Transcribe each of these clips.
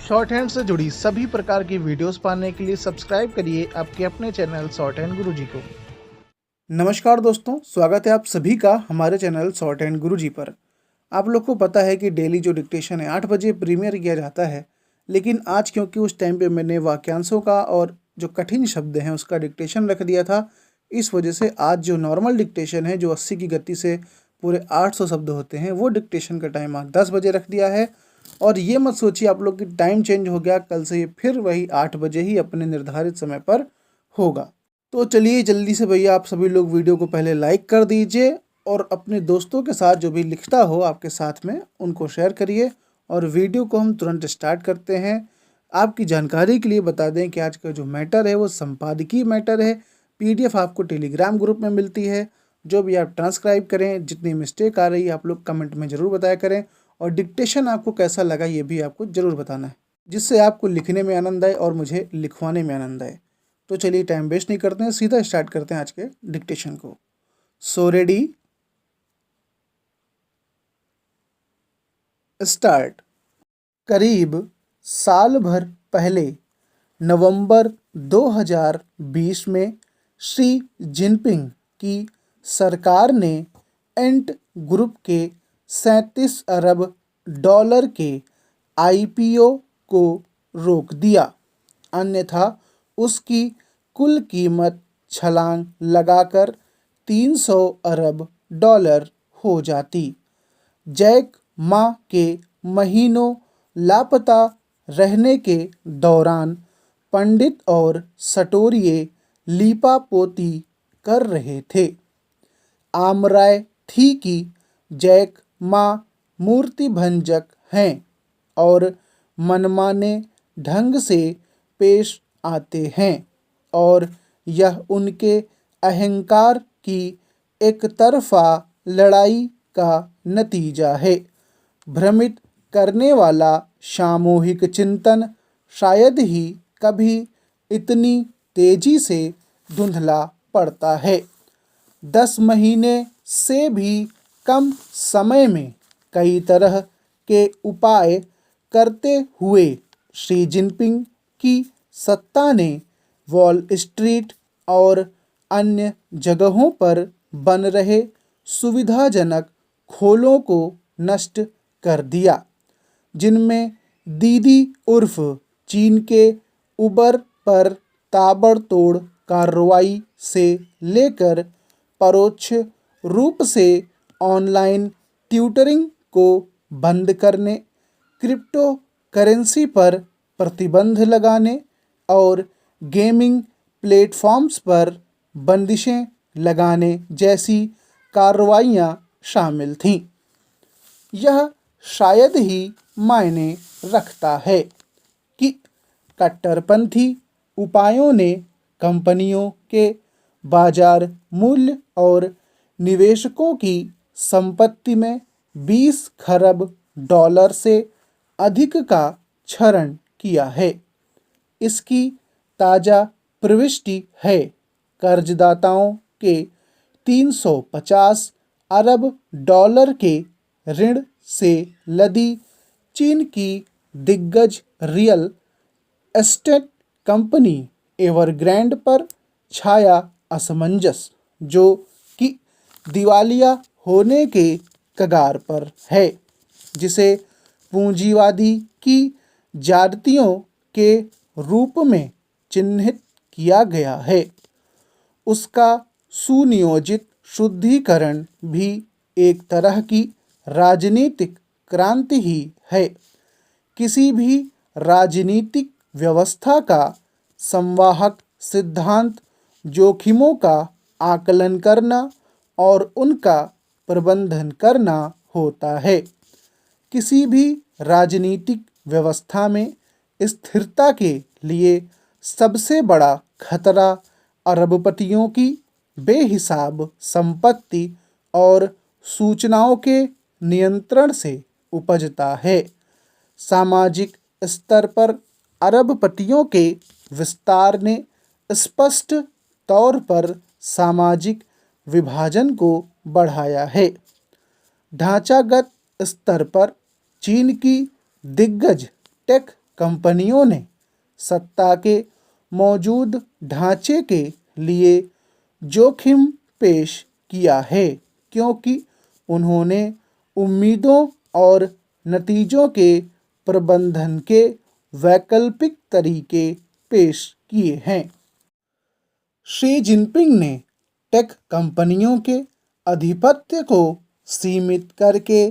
Short hand से जुड़ी सभी प्रकार की वीडियोस पाने के लिए सब्सक्राइब करिए आपके अपने चैनल शॉर्ट हैंड गुरुजी को। नमस्कार दोस्तों, स्वागत है आप सभी का हमारे चैनल शॉर्ट हैंड गुरुजी पर। आप लोग को पता है कि डेली जो डिक्टेशन है 8 बजे प्रीमियर किया जाता है, लेकिन आज क्योंकि उस टाइम पे मैंने वाक्यांशों का और जो कठिन शब्द हैं उसका डिक्टेशन रख दिया था, इस वजह से आज जो नॉर्मल डिक्टेशन है जो 80 की गति से पूरे 800 शब्द होते हैं वो डिक्टेशन का टाइम आज 10 बजे रख दिया है। और ये मत सोचिए आप लोग कि टाइम चेंज हो गया, कल से ये फिर वही 8 बजे ही अपने निर्धारित समय पर होगा। तो चलिए जल्दी से भैया आप सभी लोग वीडियो को पहले लाइक कर दीजिए और अपने दोस्तों के साथ जो भी लिखता हो आपके साथ में उनको शेयर करिए। और वीडियो को हम तुरंत स्टार्ट करते हैं। आपकी जानकारी के लिए बता दें कि आज का जो मैटर है वो संपादकीय मैटर है। पीडीएफ आपको टेलीग्राम ग्रुप में मिलती है। जो भी आप ट्रांसक्राइब करें, जितनी मिस्टेक आ रही है आप लोग कमेंट में ज़रूर बताया करें। और डिक्टेशन आपको कैसा लगा ये भी आपको ज़रूर बताना है, जिससे आपको लिखने में आनंद आए और मुझे लिखवाने में आनंद आए। तो चलिए टाइम वेस्ट नहीं करते हैं, सीधा स्टार्ट करते हैं आज के डिक्टेशन को। So ready, start. करीब साल भर पहले नवंबर 2020 में शी जिनपिंग की सरकार ने एंट ग्रुप के 37 अरब डॉलर के आईपीओ को रोक दिया, अन्यथा उसकी कुल कीमत छलांग लगाकर 300 अरब डॉलर हो जाती। जैक मा के महीनों लापता रहने के दौरान पंडित और सटोरिये लीपापोती कर रहे थे। आमराय थी कि जैक मा मूर्ति भंजक हैं और मनमाने ढंग से पेश आते हैं और यह उनके अहंकार की एक तरफा लड़ाई का नतीजा है। भ्रमित करने वाला सामूहिक चिंतन शायद ही कभी इतनी तेजी से धुंधला पड़ता है। 10 महीने से भी कम समय में कई तरह के उपाय करते हुए शी जिनपिंग की सत्ता ने वॉल स्ट्रीट और अन्य जगहों पर बन रहे सुविधाजनक खोलों को नष्ट कर दिया, जिनमें दीदी उर्फ चीन के उबर पर ताबड़तोड़ कार्रवाई से लेकर परोक्ष रूप से ऑनलाइन ट्यूटरिंग को बंद करने, क्रिप्टो करेंसी पर प्रतिबंध लगाने और गेमिंग प्लेटफॉर्म्स पर बंदिशें लगाने जैसी कार्रवाइयाँ शामिल थीं। यह शायद ही मायने रखता है कि कट्टरपंथी उपायों ने कंपनियों के बाजार मूल्य और निवेशकों की संपत्ति में 20 खरब डॉलर से अधिक का क्षरण किया है। इसकी ताज़ा प्रविष्टि है कर्जदाताओं के 350 अरब डॉलर के ऋण से लदी चीन की दिग्गज रियल एस्टेट कंपनी एवरग्रैंड पर छाया असमंजस, जो कि दिवालिया होने के कगार पर है, जिसे पूंजीवादी की ज्यादतियों के रूप में चिन्हित किया गया है। उसका सुनियोजित शुद्धिकरण भी एक तरह की राजनीतिक क्रांति ही है। किसी भी राजनीतिक व्यवस्था का संवाहक सिद्धांत जोखिमों का आकलन करना और उनका प्रबंधन करना होता है। किसी भी राजनीतिक व्यवस्था में स्थिरता के लिए सबसे बड़ा खतरा अरबपतियों की बेहिसाब संपत्ति और सूचनाओं के नियंत्रण से उपजता है। सामाजिक स्तर पर अरबपतियों के विस्तार ने स्पष्ट तौर पर सामाजिक विभाजन को बढ़ाया है। ढांचागत स्तर पर चीन की दिग्गज टेक कंपनियों ने सत्ता के मौजूद ढांचे के लिए जोखिम पेश किया है, क्योंकि उन्होंने उम्मीदों और नतीजों के प्रबंधन के वैकल्पिक तरीके पेश किए हैं। शी जिनपिंग ने टेक कंपनियों के आधिपत्य को सीमित करके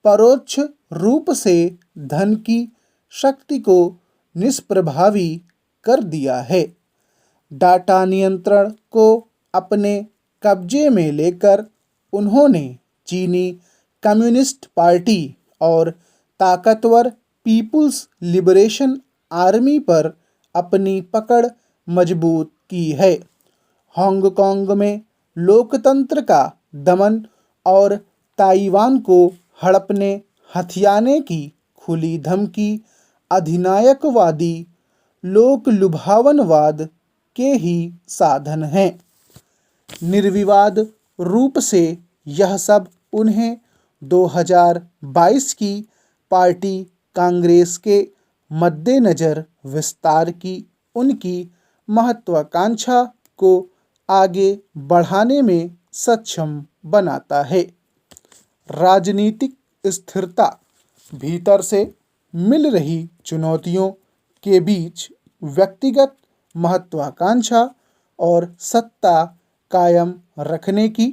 परोक्ष रूप से धन की शक्ति को निष्प्रभावी कर दिया है। डाटा नियंत्रण को अपने कब्जे में लेकर उन्होंने चीनी कम्युनिस्ट पार्टी और ताकतवर पीपुल्स लिबरेशन आर्मी पर अपनी पकड़ मजबूत की है। हांगकांग में लोकतंत्र का दमन और ताइवान को हड़पने हथियाने की खुली धमकी अधिनायकवादी लोक लुभावनवाद के ही साधन हैं। निर्विवाद रूप से यह सब उन्हें 2022 की पार्टी कांग्रेस के मद्देनज़र विस्तार की उनकी महत्वाकांक्षा को आगे बढ़ाने में सक्षम बनाता है। राजनीतिक स्थिरता भीतर से मिल रही चुनौतियों के बीच व्यक्तिगत महत्वाकांक्षा और सत्ता कायम रखने की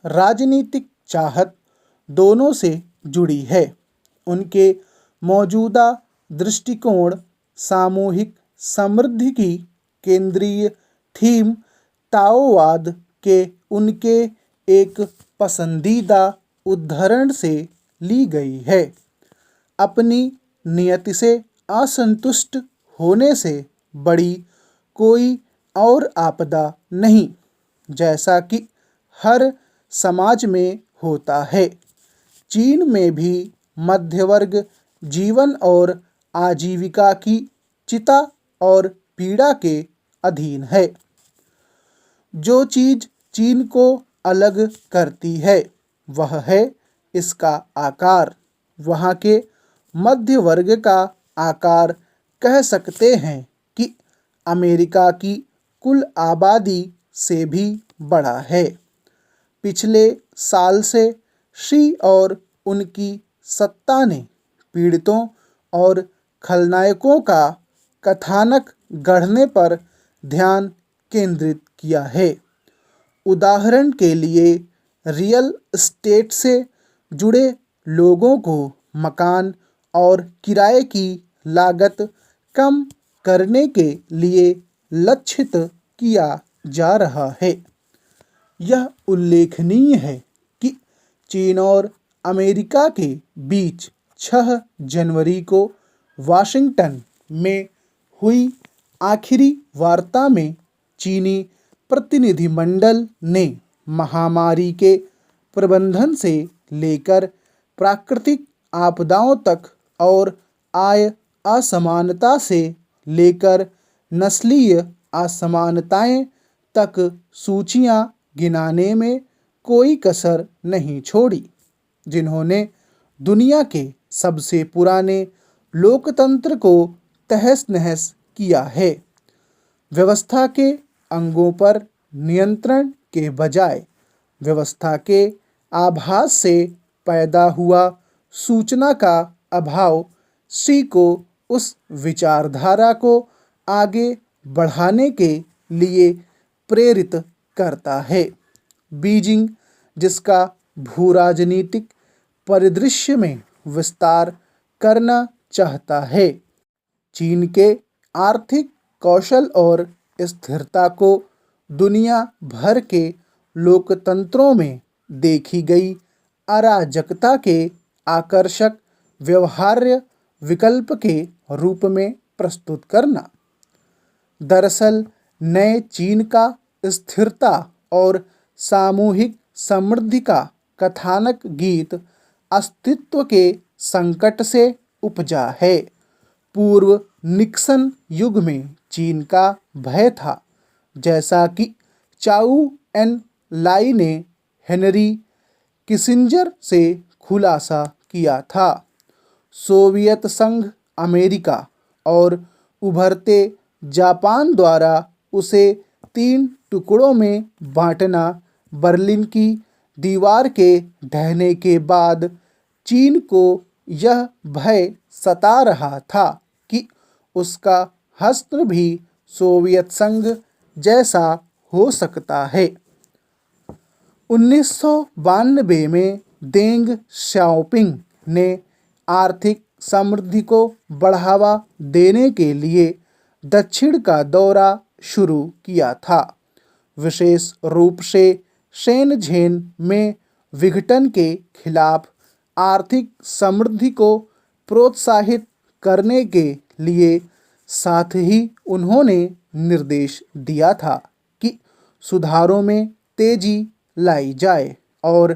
राजनीतिक चाहत दोनों से जुड़ी है। उनके मौजूदा दृष्टिकोण सामूहिक समृद्धि की केंद्रीय थीम ताओवाद के उनके एक पसंदीदा उद्धरण से ली गई है। अपनी नियति से असंतुष्ट होने से बड़ी कोई और आपदा नहीं, जैसा कि हर समाज में होता है। चीन में भी मध्यवर्ग जीवन और आजीविका की चिता और पीड़ा के अधीन है। जो चीज़ चीन को अलग करती है वह है इसका आकार। वहाँ के मध्य वर्ग का आकार कह सकते हैं कि अमेरिका की कुल आबादी से भी बड़ा है। पिछले साल से शी और उनकी सत्ता ने पीड़ितों और खलनायकों का कथानक गढ़ने पर ध्यान केंद्रित किया है। उदाहरण के लिए रियल एस्टेट से जुड़े लोगों को मकान और किराए की लागत कम करने के लिए लक्षित किया जा रहा है। यह उल्लेखनीय है कि चीन और अमेरिका के बीच 6 जनवरी को वाशिंगटन में हुई आखिरी वार्ता में चीनी प्रतिनिधिमंडल ने महामारी के प्रबंधन से लेकर प्राकृतिक आपदाओं तक और आय असमानता से लेकर नस्लीय असमानताएं तक सूचियां गिनाने में कोई कसर नहीं छोड़ी, जिन्होंने दुनिया के सबसे पुराने लोकतंत्र को तहस-नहस किया है। व्यवस्था के अंगों पर नियंत्रण के बजाय व्यवस्था के आभास से पैदा हुआ सूचना का अभाव शी को उस विचारधारा को आगे बढ़ाने के लिए प्रेरित करता है। बीजिंग, जिसका भूराजनीतिक परिदृश्य में विस्तार करना चाहता है, चीन के आर्थिक कौशल और स्थिरता को दुनिया भर के लोकतंत्रों में देखी गई अराजकता के आकर्षक व्यवहार्य विकल्प के रूप में प्रस्तुत करना। दरअसल नए चीन का स्थिरता और सामूहिक समृद्धि का कथानक गीत अस्तित्व के संकट से उपजा है। पूर्व निक्सन युग में चीन का भय था, जैसा कि चाउ एन लाई ने हेनरी किसिंजर से खुलासा किया था। सोवियत संघ अमेरिका और उभरते जापान द्वारा उसे 3 टुकड़ों में बांटना, बर्लिन की दीवार के ढहने के बाद चीन को यह भय सता रहा था कि उसका हश्र भी सोवियत संघ जैसा हो सकता है। 1992 में देंग शाओपिंग ने आर्थिक समृद्धि को बढ़ावा देने के लिए दक्षिण का दौरा शुरू किया था, विशेष रूप से शेनझेन में विघटन के खिलाफ आर्थिक समृद्धि को प्रोत्साहित करने के लिए। साथ ही उन्होंने निर्देश दिया था कि सुधारों में तेजी लाई जाए और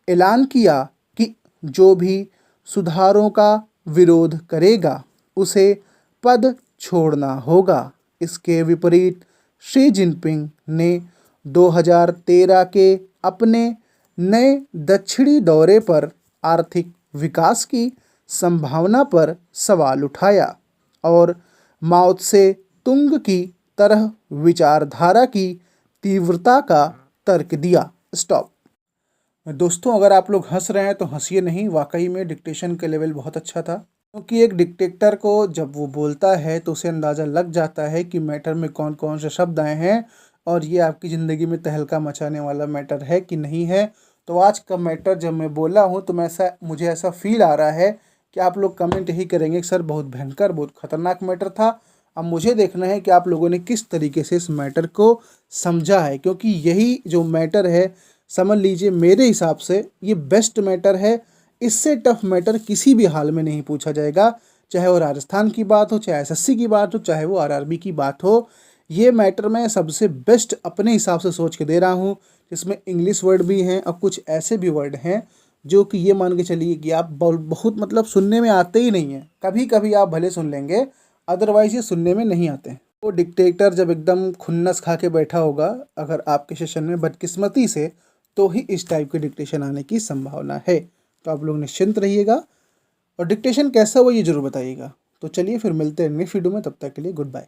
ऐलान किया कि जो भी सुधारों का विरोध करेगा उसे पद छोड़ना होगा। इसके विपरीत शी जिनपिंग ने 2013 के अपने नए दक्षिणी दौरे पर आर्थिक विकास की संभावना पर सवाल उठाया और माओ त्से तुंग की तरह विचारधारा की तीव्रता का तर्क दिया। स्टॉप। दोस्तों, अगर आप लोग हंस रहे हैं तो हंसिए नहीं, वाकई में डिक्टेशन का लेवल बहुत अच्छा था, क्योंकि एक डिक्टेटर को जब वो बोलता है तो उसे अंदाज़ा लग जाता है कि मैटर में कौन कौन से शब्द आए हैं और ये आपकी ज़िंदगी में तहलका मचाने वाला मैटर है कि नहीं है। तो आज का मैटर जब मैं बोला हूँ तो मुझे ऐसा फील आ रहा है कि आप लोग कमेंट यही करेंगे कि सर बहुत भयंकर, बहुत खतरनाक मैटर था। अब मुझे देखना है कि आप लोगों ने किस तरीके से इस मैटर को समझा है, क्योंकि यही जो मैटर है, समझ लीजिए मेरे हिसाब से ये बेस्ट मैटर है। इससे टफ मैटर किसी भी हाल में नहीं पूछा जाएगा, चाहे वो राजस्थान की बात हो, चाहे एसएससी की बात हो, चाहे वो आरआरबी की बात हो। ये मैटर मैं सबसे बेस्ट अपने हिसाब से सोच के दे रहा हूँ, जिसमें इंग्लिश वर्ड भी हैं और कुछ ऐसे भी वर्ड हैं जो कि ये मान के चलिए कि आप बहुत मतलब सुनने में आते ही नहीं हैं। कभी कभी आप भले सुन लेंगे, अदरवाइज़ ये सुनने में नहीं आते हैं। वो डिक्टेटर जब एकदम खुन्नस खा के बैठा होगा अगर आपके सेशन में बदकिस्मती से, तो ही इस टाइप के डिक्टेशन आने की संभावना है। तो आप लोग निश्चिंत रहिएगा और डिक्टेशन कैसा हुआ ये ज़रूर बताइएगा। तो चलिए फिर मिलते हैं नेक्स्ट वीडियो में, तब तक के लिए गुड बाय।